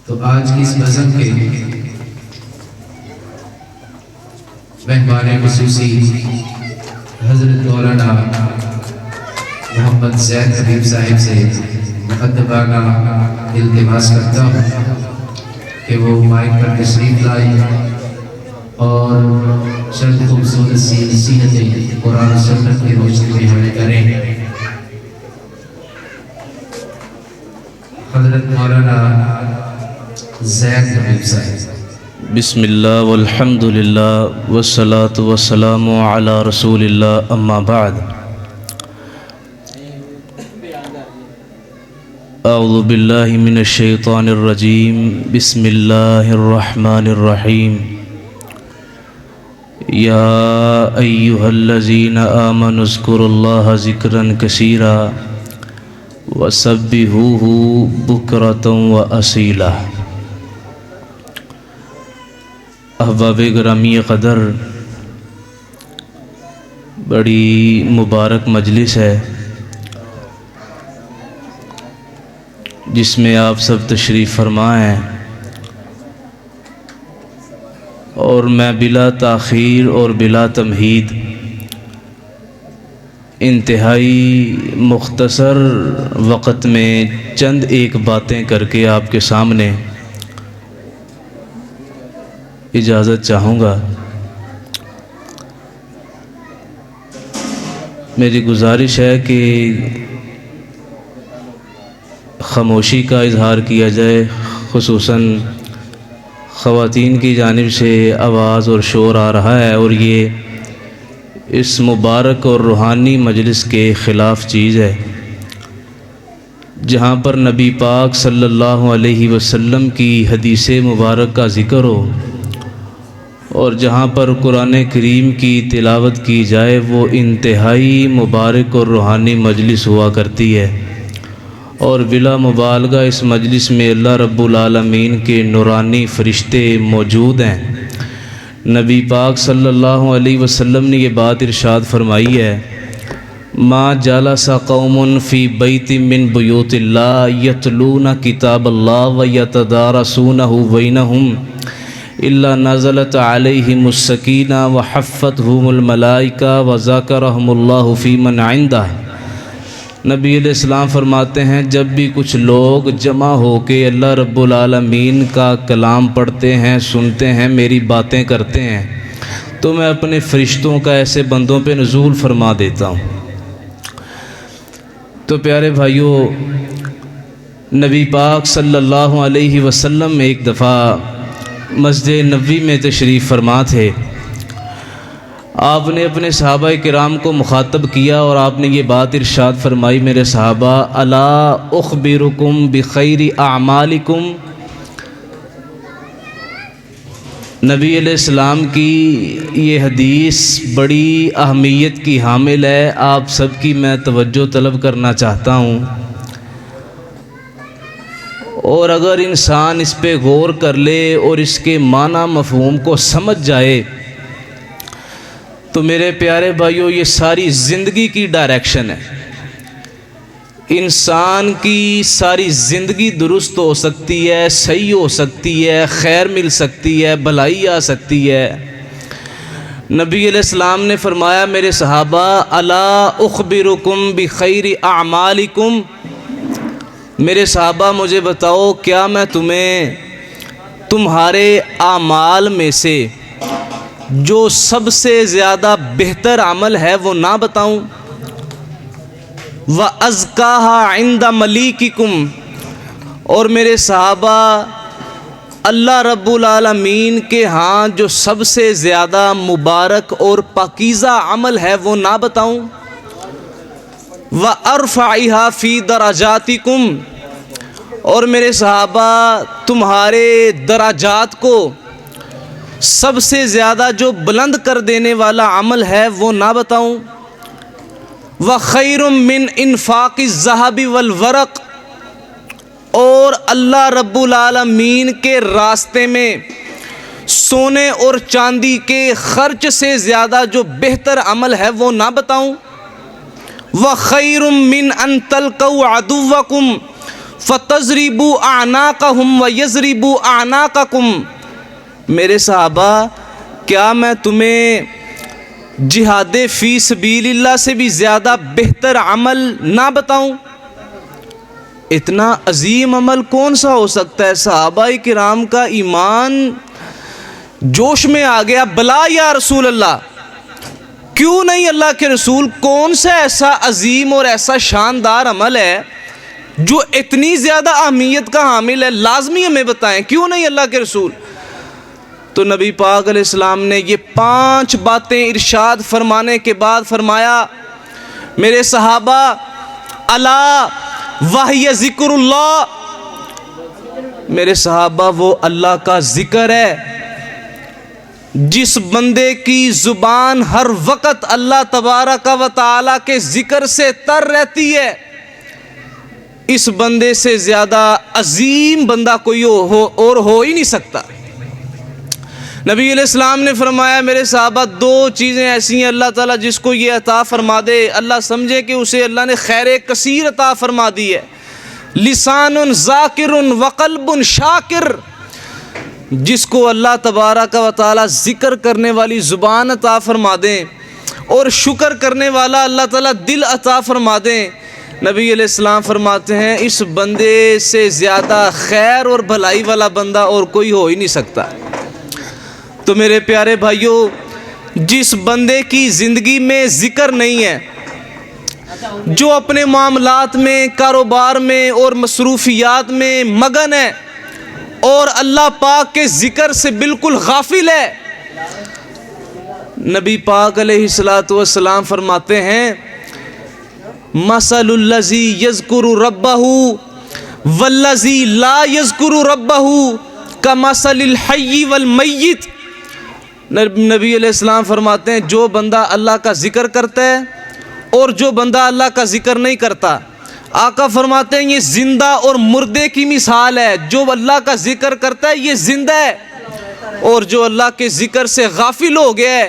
تو آج کی اس نظم کے مہمان خصوصی حضرت مولانا محمد زید حبیب صاحب سے مؤدبانہ التماس کرتا ہوں کہ وہ مائک پر تشریف لائیں اور چند خوبصورت سی نصیحتیں قرآن و سنت کی روشنی میں ہمیں کریں۔ حضرت مولانا زید حبیب صاحب۔ بسم اللہ والحمد للہ والصلاة والسلام علی رسول اللہ، اما بعد۔ اعوذ باللہ من الشیطان الرجیم، بسم اللہ الرحمن الرحیم۔ یا ایہا الذین آمنوا اذکروا اللہ ذکرا کثیرا وسبحوہ بکرۃ واصیلا۔ احباب گرامی قدر، بڑی مبارک مجلس ہے جس میں آپ سب تشریف فرما ہیں، اور میں بلا تاخیر اور بلا تمہید انتہائی مختصر وقت میں چند ایک باتیں کر کے آپ کے سامنے اجازت چاہوں گا۔ میری گزارش ہے کہ خاموشی کا اظہار کیا جائے، خصوصاً خواتین کی جانب سے آواز اور شور آ رہا ہے، اور یہ اس مبارک اور روحانی مجلس کے خلاف چیز ہے، جہاں پر نبی پاک صلی اللہ علیہ وسلم کی حدیث مبارک کا ذکر ہو اور جہاں پر قرآن کریم کی تلاوت کی جائے، وہ انتہائی مبارک اور روحانی مجلس ہوا کرتی ہے، اور بلا مبالغہ اس مجلس میں اللہ رب العالمین کے نورانی فرشتے موجود ہیں۔ نبی پاک صلی اللہ علیہ وسلم نے یہ بات ارشاد فرمائی ہے، ما جلس قوم فی بیت من بیوت اللہ یتلون کتاب اللہ ویتدارسونہ بینہم الا نزلت علیہم السکینہ وحفتہم الملائکہ وذکرہم اللہ فی من عندہ۔ نبی علیہ السلام فرماتے ہیں، جب بھی کچھ لوگ جمع ہو کے اللہ رب العالمین کا کلام پڑھتے ہیں، سنتے ہیں، میری باتیں کرتے ہیں، تو میں اپنے فرشتوں کا ایسے بندوں پہ نزول فرما دیتا ہوں۔ تو پیارے بھائیوں، نبی پاک صلی اللہ علیہ وسلم ایک دفعہ مسجد نبوی میں تشریف فرما تھے۔ آپ نے اپنے صحابہ کرام کو مخاطب کیا اور آپ نے یہ بات ارشاد فرمائی، میرے صحابہ، الا اخبرکم بخیر اعمالکم۔ نبی علیہ السلام کی یہ حدیث بڑی اہمیت کی حامل ہے، آپ سب کی میں توجہ طلب کرنا چاہتا ہوں، اور اگر انسان اس پہ غور کر لے اور اس کے معنی مفہوم کو سمجھ جائے تو میرے پیارے بھائیوں، یہ ساری زندگی کی ڈائریکشن ہے۔ انسان کی ساری زندگی درست ہو سکتی ہے، صحیح ہو سکتی ہے، خیر مل سکتی ہے، بھلائی آ سکتی ہے۔ نبی علیہ السلام نے فرمایا، میرے صحابہ، الا اخبرکم بخیر اعمالکم، میرے صحابہ مجھے بتاؤ، کیا میں تمہیں تمہارے اعمال میں سے جو سب سے زیادہ بہتر عمل ہے وہ نہ بتاؤں؟ وَأَزْكَاهَا عِنْدَ مَلِيكِكُمْ، اور میرے صحابہ، اللہ رب العالمین کے ہاں جو سب سے زیادہ مبارک اور پاکیزہ عمل ہے وہ نہ بتاؤں؟ وَأَرْفَعِهَا فِي دَرَجَاتِكُمْ، اور میرے صحابہ، تمہارے درجات کو سب سے زیادہ جو بلند کر دینے والا عمل ہے وہ نہ بتاؤں؟ وَخَيْرٌ مِّنْ إِنفَاقِ الذَّهَبِ وَالْوَرَقِ، اور اللہ رب العالمین کے راستے میں سونے اور چاندی کے خرچ سے زیادہ جو بہتر عمل ہے وہ نہ بتاؤں؟ وَخَيْرٌ مِّنْ أَن تَلْقَوْا عَدُوَّكُمْ فتضربوا اعناقهم ويضربوا اعناقكم۔ میرے صحابہ، کیا میں تمہیں جہاد فی سبیل اللہ سے بھی زیادہ بہتر عمل نہ بتاؤں؟ اتنا عظیم عمل کون سا ہو سکتا ہے؟ صحابہ کرام کا ایمان جوش میں آ گیا، بلا یا رسول اللہ، کیوں نہیں اللہ کے رسول؟ کون سا ایسا عظیم اور ایسا شاندار عمل ہے جو اتنی زیادہ اہمیت کا حامل ہے؟ لازمی ہمیں بتائیں، کیوں نہیں اللہ کے رسول؟ تو نبی پاک علیہ السلام نے یہ 5 باتیں ارشاد فرمانے کے بعد فرمایا، میرے صحابہ، الا وہی ذکر اللہ، میرے صحابہ وہ اللہ کا ذکر ہے جس بندے کی زبان ہر وقت اللہ تبارک و تعالی کے ذکر سے تر رہتی ہے، اس بندے سے زیادہ عظیم بندہ کوئی اور ہو ہی نہیں سکتا۔ نبی علیہ السلام نے فرمایا، میرے صحابہ، 2 چیزیں ایسی ہیں اللہ تعالیٰ جس کو یہ عطا فرما دے، اللہ سمجھے کہ اسے اللہ نے خیر کثیر عطا فرما دی ہے۔ لسان ذاکر وقلب شاکر، جس کو اللہ تبارک و تعالیٰ ذکر کرنے والی زبان عطا فرما دیں اور شکر کرنے والا اللہ تعالیٰ دل عطا فرما دیں، نبی علیہ السلام فرماتے ہیں اس بندے سے زیادہ خیر اور بھلائی والا بندہ اور کوئی ہو ہی نہیں سکتا۔ تو میرے پیارے بھائیوں، جس بندے کی زندگی میں ذکر نہیں ہے، جو اپنے معاملات میں، کاروبار میں اور مصروفیات میں مگن ہے اور اللہ پاک کے ذکر سے بالکل غافل ہے، نبی پاک علیہ السلام فرماتے ہیں، مثل الذی یذکر ربہ والذی لا یذکر ربہ کمثل الحی والمیت۔ نبی علیہ السلام فرماتے ہیں، جو بندہ اللہ کا ذکر کرتا ہے اور جو بندہ اللہ کا ذکر نہیں کرتا، آقا فرماتے ہیں یہ زندہ اور مردے کی مثال ہے۔ جو اللہ کا ذکر کرتا ہے یہ زندہ ہے، اور جو اللہ کے ذکر سے غافل ہو گیا ہے،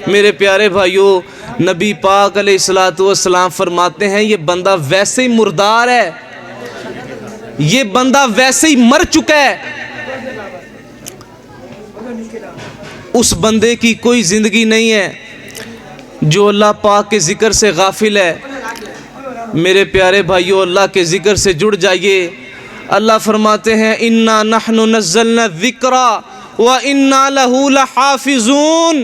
میرے پیارے بھائیوں، نبی پاک علیہ السلام فرماتے ہیں یہ بندہ ویسے ہی مردار ہے، یہ بندہ ویسے ہی مر چکا ہے، اس بندے کی کوئی زندگی نہیں ہے جو اللہ پاک کے ذکر سے غافل ہے۔ میرے پیارے بھائیوں، اللہ کے ذکر سے جڑ جائیے۔ اللہ فرماتے ہیں، اِنَّا نَحْنُ نَزَّلْنَا الذِّكْرَ وَإِنَّا لَهُ لَحَافِظُونَ۔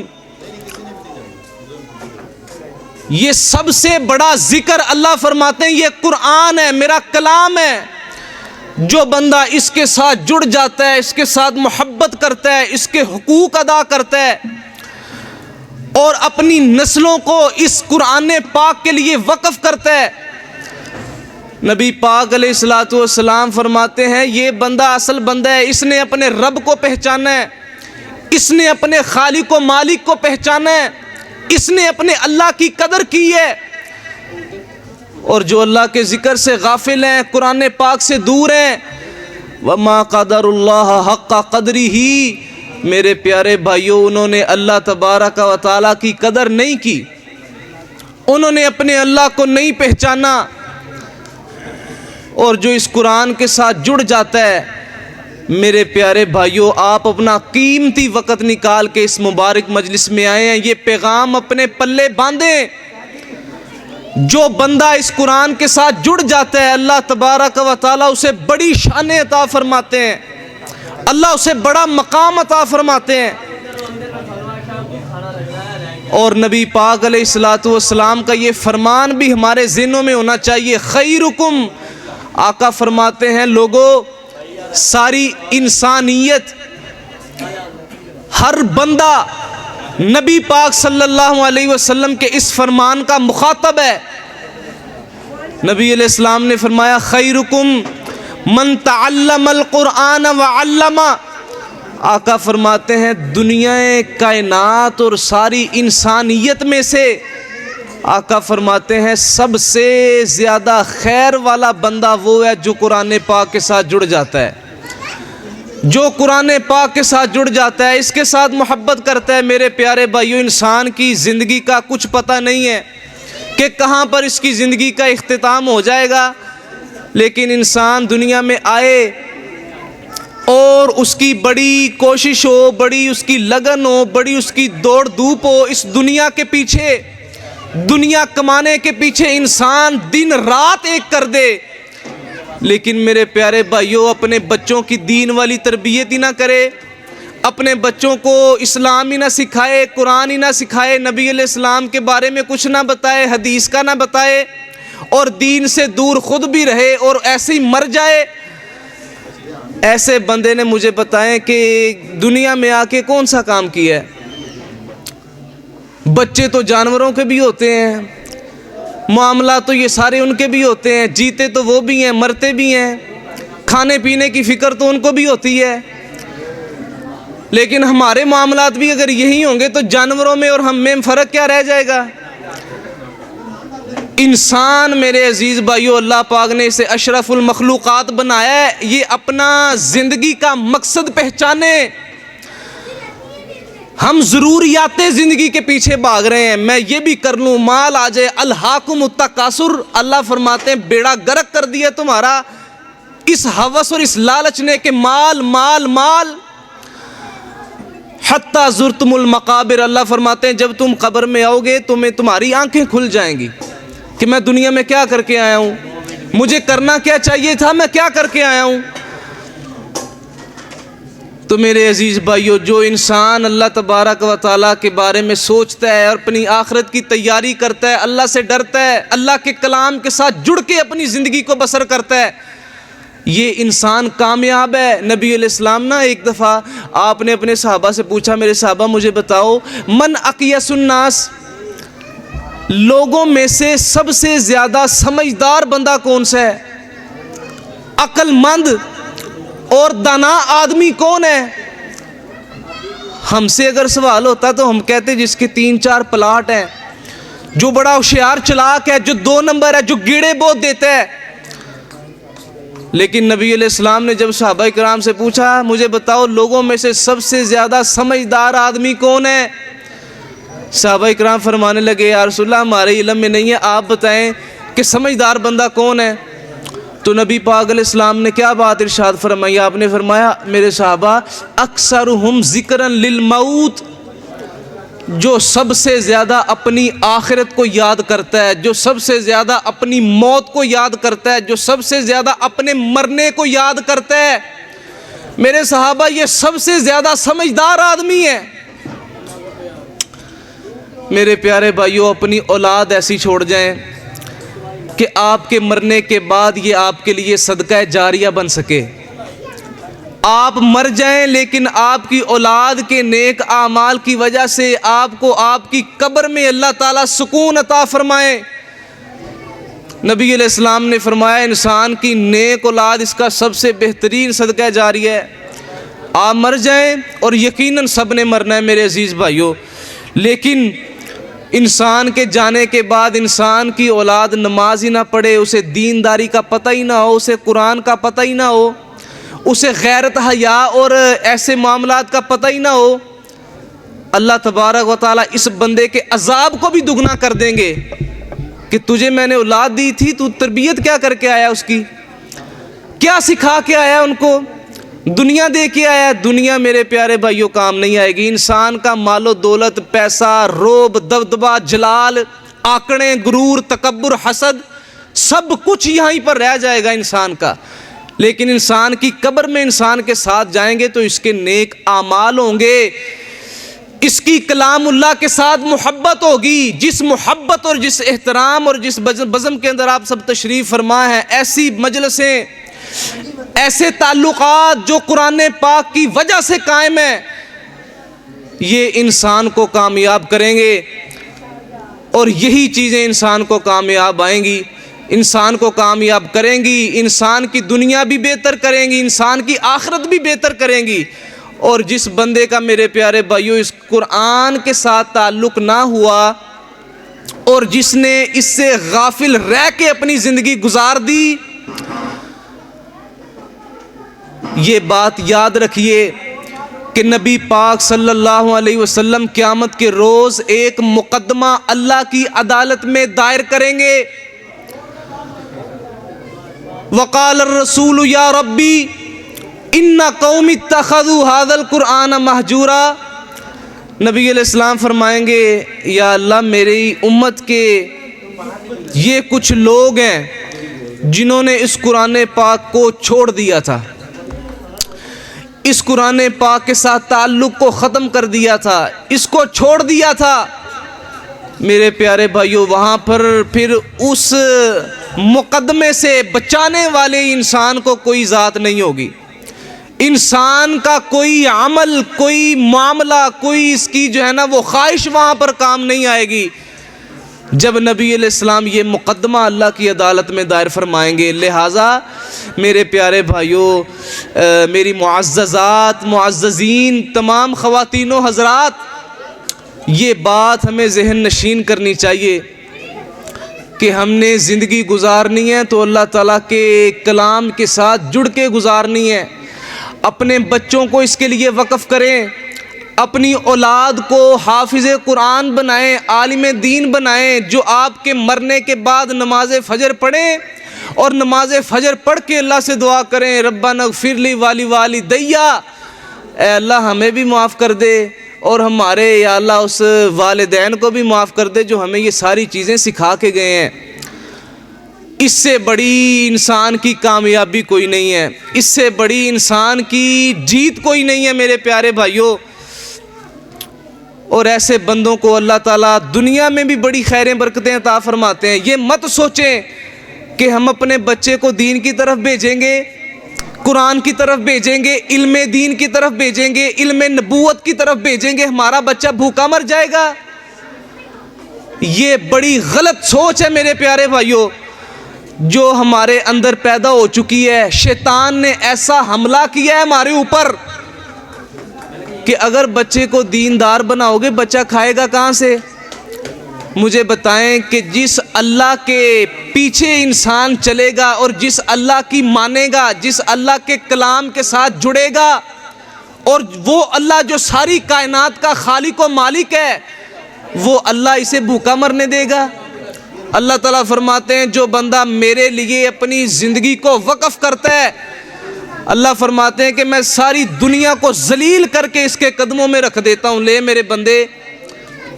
یہ سب سے بڑا ذکر اللہ فرماتے ہیں یہ قرآن ہے، میرا کلام ہے۔ جو بندہ اس کے ساتھ جڑ جاتا ہے، اس کے ساتھ محبت کرتا ہے، اس کے حقوق ادا کرتا ہے اور اپنی نسلوں کو اس قرآن پاک کے لیے وقف کرتا ہے، نبی پاک علیہ السلام فرماتے ہیں یہ بندہ اصل بندہ ہے، اس نے اپنے رب کو پہچانا ہے، اس نے اپنے خالق و مالک کو پہچانا ہے، اس نے اپنے اللہ کی قدر کی ہے۔ اور جو اللہ کے ذکر سے غافل ہیں، قرآن پاک سے دور ہیں، وَمَا قَدَرُ اللَّهَ حَقَّ قَدْرِهِ، میرے پیارے بھائیوں، انہوں نے اللہ تبارک و تعالیٰ کی قدر نہیں کی، انہوں نے اپنے اللہ کو نہیں پہچانا۔ اور جو اس قرآن کے ساتھ جڑ جاتا ہے، میرے پیارے بھائیوں، آپ اپنا قیمتی وقت نکال کے اس مبارک مجلس میں آئے ہیں، یہ پیغام اپنے پلے باندھیں۔ جو بندہ اس قرآن کے ساتھ جڑ جاتا ہے، اللہ تبارک و تعالیٰ اسے بڑی شان عطا فرماتے ہیں، اللہ اسے بڑا مقام عطا فرماتے ہیں۔ اور نبی پاک علیہ السلام کا یہ فرمان بھی ہمارے ذہنوں میں ہونا چاہیے، خیرکم، آقا فرماتے ہیں لوگوں، ساری انسانیت، ہر بندہ نبی پاک صلی اللہ علیہ وسلم کے اس فرمان کا مخاطب ہے۔ نبی علیہ السلام نے فرمایا، خیرکم من تعلم القرآن وعلم۔ آقا فرماتے ہیں دنیا کائنات اور ساری انسانیت میں سے، آقا فرماتے ہیں سب سے زیادہ خیر والا بندہ وہ ہے جو قرآن پاک کے ساتھ جڑ جاتا ہے، جو قرآن پاک کے ساتھ جڑ جاتا ہے، اس کے ساتھ محبت کرتا ہے۔ میرے پیارے بھائیو، انسان کی زندگی کا کچھ پتہ نہیں ہے کہ کہاں پر اس کی زندگی کا اختتام ہو جائے گا۔ لیکن انسان دنیا میں آئے اور اس کی بڑی کوشش ہو، بڑی اس کی لگن ہو، بڑی اس کی دوڑ دھوپ ہو اس دنیا کے پیچھے، دنیا کمانے کے پیچھے انسان دن رات ایک کر دے، لیکن میرے پیارے بھائیوں اپنے بچوں کی دین والی تربیت ہی نہ کرے، اپنے بچوں کو اسلام ہی نہ سکھائے، قرآن ہی نہ سکھائے، نبی علیہ السلام کے بارے میں کچھ نہ بتائے، حدیث کا نہ بتائے، اور دین سے دور خود بھی رہے اور ایسے ہی مر جائے، ایسے بندے نے مجھے بتائیں کہ دنیا میں آ کے کون سا کام کیا ہے۔ بچے تو جانوروں کے بھی ہوتے ہیں، معاملات تو یہ سارے ان کے بھی ہوتے ہیں، جیتے تو وہ بھی ہیں، مرتے بھی ہیں، کھانے پینے کی فکر تو ان کو بھی ہوتی ہے، لیکن ہمارے معاملات بھی اگر یہی ہوں گے تو جانوروں میں اور ہم میں فرق کیا رہ جائے گا؟ انسان میرے عزیز بھائیو اللہ پاک نے اسے اشرف المخلوقات بنایا ہے، یہ اپنا زندگی کا مقصد پہچانے۔ ہم ضروریات زندگی کے پیچھے بھاگ رہے ہیں، میں یہ بھی کر لوں، مال آ جائے، الہاکم التکاثر، اللہ فرماتے ہیں بیڑا غرق کر دیا تمہارا اس ہوس اور اس لالچ نے کہ مال مال مال، حتی زرتم المقابر، اللہ فرماتے ہیں جب تم قبر میں آؤ گے تمہاری آنکھیں کھل جائیں گی کہ میں دنیا میں کیا کر کے آیا ہوں، مجھے کرنا کیا چاہیے تھا، میں کیا کر کے آیا ہوں۔ تو میرے عزیز بھائیو جو انسان اللہ تبارک و تعالیٰ کے بارے میں سوچتا ہے اور اپنی آخرت کی تیاری کرتا ہے، اللہ سے ڈرتا ہے، اللہ کے کلام کے ساتھ جڑ کے اپنی زندگی کو بسر کرتا ہے، یہ انسان کامیاب ہے۔ نبی علیہ السلام نا ایک دفعہ آپ نے اپنے صحابہ سے پوچھا، میرے صحابہ مجھے بتاؤ من اقیس الناس، لوگوں میں سے سب سے زیادہ سمجھدار بندہ کون سا ہے، عقل مند اور دانا آدمی کون ہے؟ ہم سے اگر سوال ہوتا تو ہم کہتے جس کے 3-4 پلاٹ ہیں، جو بڑا ہوشیار چلاک ہے، جو 2 نمبر ہے، جو گیڑے بہت دیتا ہے۔ لیکن نبی علیہ السلام نے جب صحابہ کرام سے پوچھا مجھے بتاؤ لوگوں میں سے سب سے زیادہ سمجھدار آدمی کون ہے، صحابہ کرام فرمانے لگے یا رسول اللہ ہمارے علم میں نہیں ہے، آپ بتائیں کہ سمجھدار بندہ کون ہے۔ تو نبی پاک علیہ السلام نے کیا بات ارشاد فرمائی، آپ نے فرمایا میرے صحابہ اکثرہم ذکرا للموت، جو سب سے زیادہ اپنی آخرت کو یاد کرتا ہے، جو سب سے زیادہ اپنی موت کو یاد کرتا ہے، جو سب سے زیادہ اپنے مرنے کو یاد کرتا ہے، میرے صحابہ یہ سب سے زیادہ سمجھدار آدمی ہے۔ میرے پیارے بھائیوں اپنی اولاد ایسی چھوڑ جائیں کہ آپ کے مرنے کے بعد یہ آپ کے لیے صدقہ جاریہ بن سکے، آپ مر جائیں لیکن آپ کی اولاد کے نیک اعمال کی وجہ سے آپ کو آپ کی قبر میں اللہ تعالیٰ سکون عطا فرمائے۔ نبی علیہ السلام نے فرمایا انسان کی نیک اولاد اس کا سب سے بہترین صدقہ جاریہ ہے۔ آپ مر جائیں اور یقیناً سب نے مرنا ہے میرے عزیز بھائیوں، لیکن انسان کے جانے کے بعد انسان کی اولاد نماز ہی نہ پڑھے، اسے دینداری کا پتہ ہی نہ ہو، اسے قرآن کا پتہ ہی نہ ہو، اسے غیرت حیا اور ایسے معاملات کا پتہ ہی نہ ہو، اللہ تبارک و تعالیٰ اس بندے کے عذاب کو بھی دگنا کر دیں گے کہ تجھے میں نے اولاد دی تھی، تو تربیت کیا کر کے آیا، اس کی کیا سکھا کے آیا، ان کو دنیا دے کے آیا۔ دنیا میرے پیارے بھائیوں کام نہیں آئے گی، انسان کا مال و دولت، پیسہ، روب، دبدبہ، جلال، آکڑیں، غرور، تکبر، حسد، سب کچھ یہیں پر رہ جائے گا انسان کا، لیکن انسان کی قبر میں انسان کے ساتھ جائیں گے تو اس کے نیک اعمال ہوں گے، اس کی کلام اللہ کے ساتھ محبت ہوگی، جس محبت اور جس احترام اور جس بزم کے اندر آپ سب تشریف فرما ہیں، ایسی مجلسیں، ایسے تعلقات جو قرآن پاک کی وجہ سے قائم ہیں، یہ انسان کو کامیاب کریں گے، اور یہی چیزیں انسان کو کامیاب آئیں گی، انسان کو کامیاب کریں گی، انسان کی دنیا بھی بہتر کریں گی، انسان کی آخرت بھی بہتر کریں گی۔ اور جس بندے کا میرے پیارے بھائیوں اس قرآن کے ساتھ تعلق نہ ہوا اور جس نے اس سے غافل رہ کے اپنی زندگی گزار دی، یہ بات یاد رکھیے کہ نبی پاک صلی اللہ علیہ وسلم قیامت کے روز ایک مقدمہ اللہ کی عدالت میں دائر کریں گے، وقال الرسول یا ربی ان قوم اتخذوا هذا القرآن مہجورا. نبی علیہ السلام فرمائیں گے یا اللہ میری امت کے یہ کچھ لوگ ہیں جنہوں نے اس قرآن پاک کو چھوڑ دیا تھا، اس قرآن پاک کے ساتھ تعلق کو ختم کر دیا تھا، اس کو چھوڑ دیا تھا. میرے پیارے بھائیوں، وہاں پر پھر اس مقدمے سے بچانے والے انسان کو کوئی ذات نہیں ہوگی. انسان کا کوئی عمل، کوئی معاملہ، کوئی اس کی جو ہے نا وہ خواہش وہاں پر کام نہیں آئے گی جب نبی علیہ السلام یہ مقدمہ اللہ کی عدالت میں دائر فرمائیں گے. لہٰذا میرے پیارے بھائیوں، میری معززات، معززین، تمام خواتین و حضرات، یہ بات ہمیں ذہن نشین کرنی چاہیے کہ ہم نے زندگی گزارنی ہے تو اللہ تعالیٰ کے کلام کے ساتھ جڑ کے گزارنی ہے. اپنے بچوں کو اس کے لیے وقف کریں، اپنی اولاد کو حافظ قرآن بنائیں، عالم دین بنائیں، جو آپ کے مرنے کے بعد نماز فجر پڑھیں اور نماز فجر پڑھ کے اللہ سے دعا کریں ربنا اغفر لی والی والدیا، اے اللہ ہمیں بھی معاف کر دے اور ہمارے یا اللہ اس والدین کو بھی معاف کر دے جو ہمیں یہ ساری چیزیں سکھا کے گئے ہیں. اس سے بڑی انسان کی کامیابی کوئی نہیں ہے، اس سے بڑی انسان کی جیت کوئی نہیں ہے میرے پیارے بھائیوں. اور ایسے بندوں کو اللہ تعالیٰ دنیا میں بھی بڑی خیریں برکتیں عطا فرماتے ہیں. یہ مت سوچیں کہ ہم اپنے بچے کو دین کی طرف بھیجیں گے، قرآن کی طرف بھیجیں گے، علم دین کی طرف بھیجیں گے، علم نبوت کی طرف بھیجیں گے، ہمارا بچہ بھوکا مر جائے گا. یہ بڑی غلط سوچ ہے میرے پیارے بھائیوں جو ہمارے اندر پیدا ہو چکی ہے. شیطان نے ایسا حملہ کیا ہے ہمارے اوپر کہ اگر بچے کو دیندار بناؤ گے بچہ کھائے گا کہاں سے؟ مجھے بتائیں کہ جس اللہ کے پیچھے انسان چلے گا اور جس اللہ کی مانے گا، جس اللہ کے کلام کے ساتھ جڑے گا، اور وہ اللہ جو ساری کائنات کا خالق و مالک ہے، وہ اللہ اسے بھوکا مرنے دے گا؟ اللہ تعالیٰ فرماتے ہیں جو بندہ میرے لیے اپنی زندگی کو وقف کرتا ہے، اللہ فرماتے ہیں کہ میں ساری دنیا کو ذلیل کر کے اس کے قدموں میں رکھ دیتا ہوں. لے میرے بندے،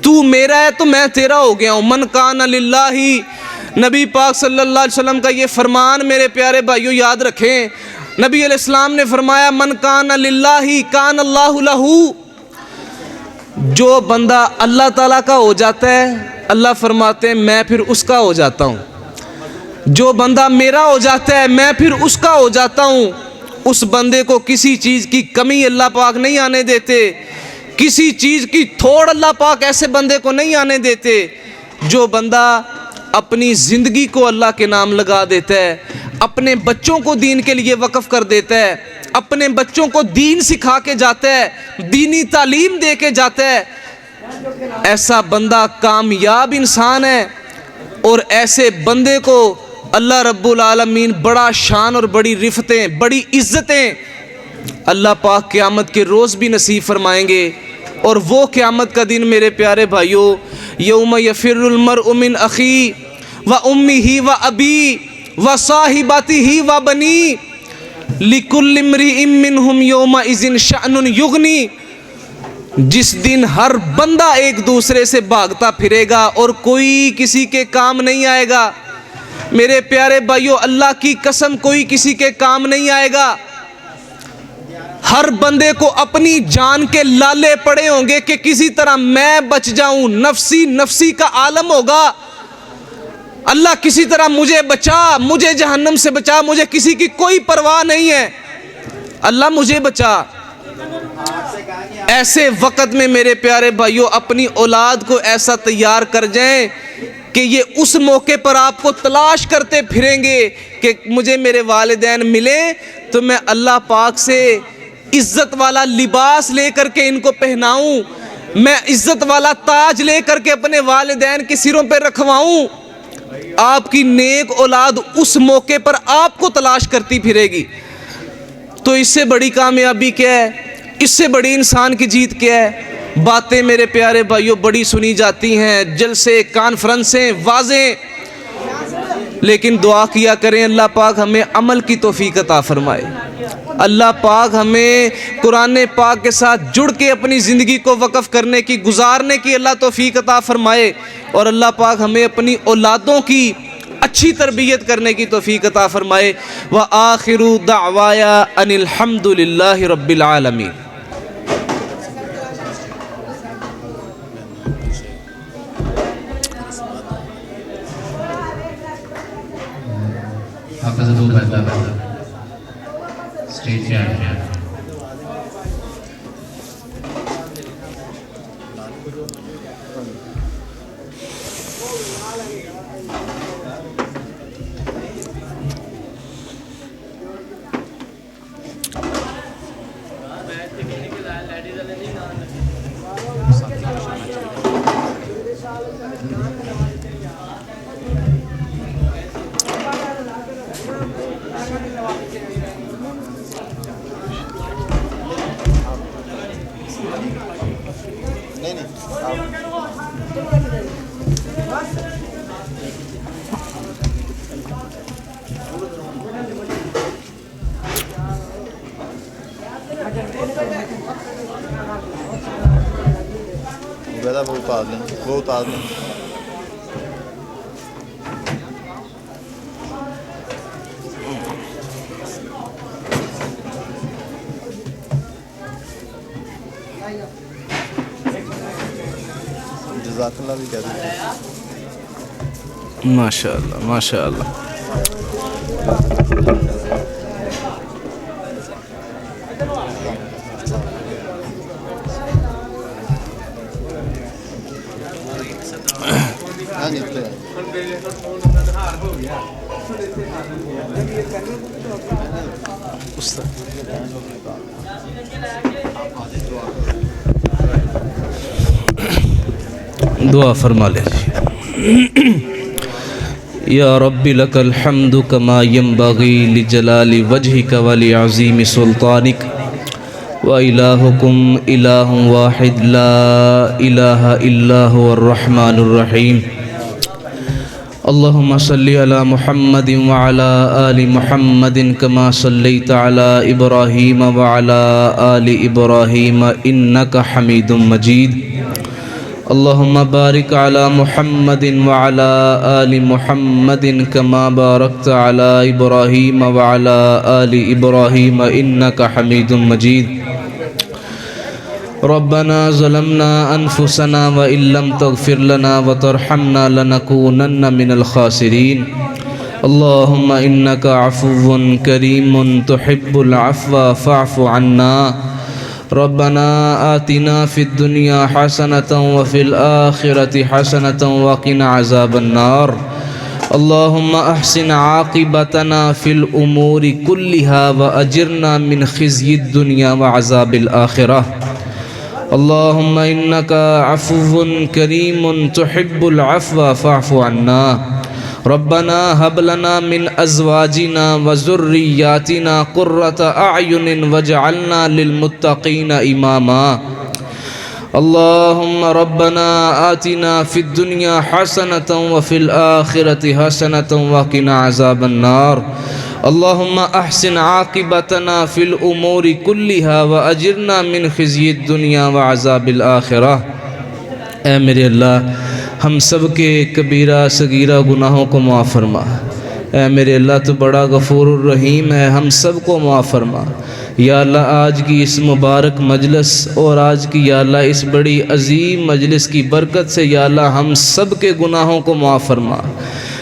تو میرا ہے تو میں تیرا ہو گیا ہوں. من کان للہ، نبی پاک صلی اللہ علیہ وسلم کا یہ فرمان میرے پیارے بھائیوں یاد رکھیں. نبی علیہ السلام نے فرمایا من کان للہ کان اللہ لہ. جو بندہ اللہ تعالیٰ کا ہو جاتا ہے اللہ فرماتے ہیں میں پھر اس کا ہو جاتا ہوں. جو بندہ میرا ہو جاتا ہے میں پھر اس کا ہو جاتا ہوں. اس بندے کو کسی چیز کی کمی اللہ پاک نہیں آنے دیتے، کسی چیز کی تھوڑ اللہ پاک ایسے بندے کو نہیں آنے دیتے. جو بندہ اپنی زندگی کو اللہ کے نام لگا دیتا ہے، اپنے بچوں کو دین کے لیے وقف کر دیتا ہے، اپنے بچوں کو دین سکھا کے جاتا ہے، دینی تعلیم دے کے جاتا ہے، ایسا بندہ کامیاب انسان ہے. اور ایسے بندے کو اللہ رب العالمین بڑا شان اور بڑی رفتیں، بڑی عزتیں اللہ پاک قیامت کے روز بھی نصیب فرمائیں گے. اور وہ قیامت کا دن میرے پیارے بھائیوں، یوم یفر المرء من اخی و امہ و ابی و صاحبتہ و بنی لکل امرئ منہم یومئذ شأن یغنی. جس دن ہر بندہ ایک دوسرے سے بھاگتا پھرے گا اور کوئی کسی کے کام نہیں آئے گا. میرے پیارے بھائیوں، اللہ کی قسم کوئی کسی کے کام نہیں آئے گا. ہر بندے کو اپنی جان کے لالے پڑے ہوں گے کہ کسی طرح میں بچ جاؤں. نفسی نفسی کا عالم ہوگا. اللہ کسی طرح مجھے بچا، مجھے جہنم سے بچا، مجھے کسی کی کوئی پرواہ نہیں ہے، اللہ مجھے بچا. ایسے وقت میں میرے پیارے بھائیوں اپنی اولاد کو ایسا تیار کر جائیں کہ یہ اس موقع پر آپ کو تلاش کرتے پھریں گے کہ مجھے میرے والدین ملے تو میں اللہ پاک سے عزت والا لباس لے کر کے ان کو پہناؤں، میں عزت والا تاج لے کر کے اپنے والدین کے سروں پہ رکھواؤں. آپ کی نیک اولاد اس موقع پر آپ کو تلاش کرتی پھرے گی. تو اس سے بڑی کامیابی کیا ہے؟ اس سے بڑی انسان کی جیت کیا ہے؟ باتیں میرے پیارے بھائیوں بڑی سنی جاتی ہیں، جلسے، کانفرنسیں، واعظیں، لیکن دعا کیا کریں اللہ پاک ہمیں عمل کی توفیق عطا فرمائے، اللہ پاک ہمیں قرآن پاک کے ساتھ جڑ کے اپنی زندگی کو وقف کرنے کی، گزارنے کی اللہ توفیق عطا فرمائے، اور اللہ پاک ہمیں اپنی اولادوں کی اچھی تربیت کرنے کی توفیق عطا فرمائے۔ وآخر دعوایا ان الحمد للہ رب العالمین۔ حافظ ابو بردہ اسٹیج پہ آئے ہیں۔ وہ اتار دیں۔ جزاک اللہ بھی کہہ دیتے ہیں۔ ماشاء اللہ ماشاء اللہ۔ دعا فرما لیجیے۔ یا رب لک الحمد کما ینبغی لجلال وجہک ولعظیم سلطانک وإلہکم الہ واحد لا الہ الا هو الرحمن الرحیم۔ اللہم صلی علی محمد وعلی آل محمد کما صلیت علی ابراہیم وعلی آل ابراہیم انک حمید مجید۔ اللہم بارک علی محمد وعلی آل محمد کما بارکت علی ابراہیم وعلی آل ابراہیم انک حمید مجید۔ ربنا ظلمنا انفسنا وان لم تغفر لنا وترحمنا لنكونن من الخاسرین۔ اللہم انک عفو کریم تحب العفو فاعف عنا۔ ربنا آتنا فی الدنیا حسنة وفی الآخرة حسنة وقنا عذاب النار۔ اللہم احسن عاقبتنا فی الامور کلها واجرنا من خزی الدنیا وعذاب الآخرہ۔ اللہم انکا عفو کریم تحب العفو فاعف عنا۔ ربنا هب لنا من ازواجنا وذریاتنا قرۃ اعین واجعلنا للمتقین اماما۔ اللہم ربنا آتنا فی الدنیا حسنة وفی الآخرة حسنة وقنا عذاب النار۔ اللہم احسن عاقبتنا فی الامور کلها واجرنا من خزی الدنیا وعذاب الآخرہ۔ اے میرے اللہ ہم سب کے کبیرہ صغیرہ گناہوں کو معاف فرما۔ اے میرے اللہ تو بڑا غفور الرحیم ہے، ہم سب کو معاف فرما۔ یا اللہ آج کی اس مبارک مجلس اور آج کی یا اللہ اس بڑی عظیم مجلس کی برکت سے یا اللہ ہم سب کے گناہوں کو معاف فرما۔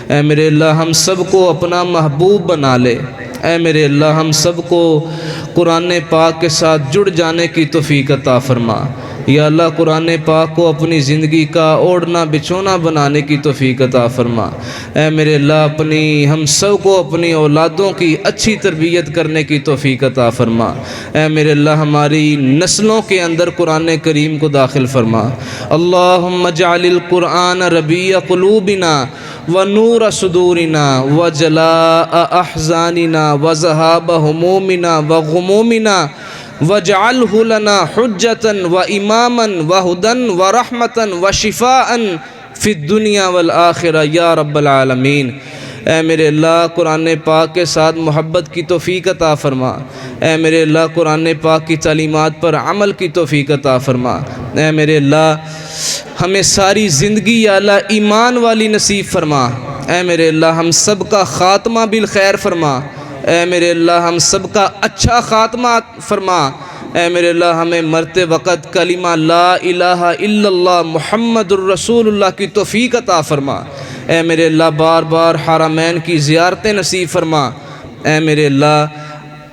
اے میرے اللہ ہم سب کو اپنا محبوب بنا لے۔ اے میرے اللہ ہم سب کو قرآن پاک کے ساتھ جڑ جانے کی توفیق عطا فرما۔ یا اللہ قرآن پاک کو اپنی زندگی کا اوڑھنا بچھونا بنانے کی توفیق عطا فرما۔ اے میرے اللہ ہم سب کو اپنی اولادوں کی اچھی تربیت کرنے کی توفیق عطا فرما۔ اے میرے اللہ ہماری نسلوں کے اندر قرآن کریم کو داخل فرما۔ اللہم اجعل القرآن ربیع قلوبنا ونور صدورنا وجلاء احزاننا وذہاب ہمومنا وغمومنا وَاجْعَلْهُ لَنَا حُجَّةً وَإِمَامًا وَهُدًى وَرَحْمَةً وَشِفَاءً فِي الدُّنْيَا وَالْآخِرَةِ یا رب العالمین۔ اے میرے اللہ قرآن پاک کے ساتھ محبت کی توفیق عطا فرما۔ اے میرے اللہ قرآن پاک کی تعلیمات پر عمل کی توفیق عطا فرما۔ اے میرے اللہ ہمیں ساری زندگی یا اللہ ایمان والی نصیب فرما۔ اے میرے اللہ ہم سب کا خاتمہ بالخیر فرما۔ اے میرے اللہ ہم سب کا اچھا خاتمہ فرما۔ اے میرے اللہ ہمیں مرتے وقت کلمہ لا الہ الا اللہ محمد الرسول اللہ کی توفیق عطا فرما۔ اے میرے اللہ بار بار حرمین کی زیارتیں نصیب فرما۔ اے میرے اللہ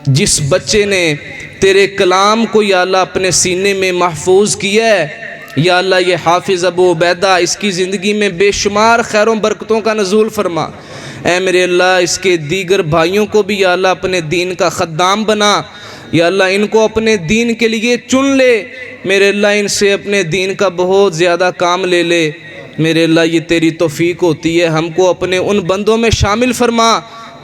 جس بچے نے تیرے کلام کو یا اللہ اپنے سینے میں محفوظ کیا ہے، یا اللہ یہ حافظ ابو عبیدہ اس کی زندگی میں بے شمار خیر و برکتوں کا نزول فرما۔ اے میرے اللہ اس کے دیگر بھائیوں کو بھی یا اللہ اپنے دین کا خدام بنا، یا اللہ ان کو اپنے دین کے لیے چن لے۔ میرے اللہ ان سے اپنے دین کا بہت زیادہ کام لے لے۔ میرے اللہ یہ تیری توفیق ہوتی ہے، ہم کو اپنے ان بندوں میں شامل فرما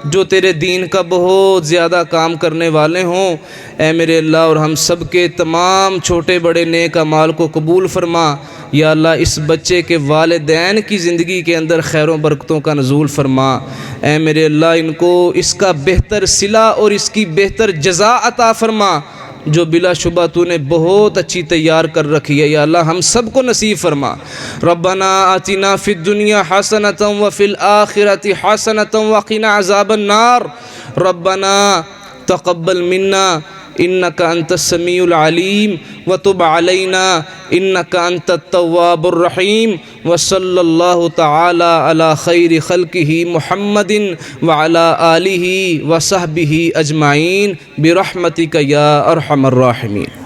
جو تیرے دین کا بہت زیادہ کام کرنے والے ہوں۔ اے میرے اللہ اور ہم سب کے تمام چھوٹے بڑے نیک اعمال کو قبول فرما۔ یا اللہ اس بچے کے والدین کی زندگی کے اندر خیر و برکتوں کا نزول فرما۔ اے میرے اللہ ان کو اس کا بہتر صلہ اور اس کی بہتر جزا عطا فرما جو بلا شبہ تو نے بہت اچھی تیار کر رکھی ہے۔ یا اللہ ہم سب کو نصیب فرما۔ ربنا آتنا فی الدنیا حسنۃ وفی الآخرۃ حسنۃ وقنا عذاب النار۔ ربنا تقبل منا انک انت السمیع العلیم وتب علینا انک انت التواب الرحیم وصلی اللہ تعالی علی خیر خلقہ محمد وعلی آلہ وصحبہ اجمعین برحمتک یا ارحم الراحمین۔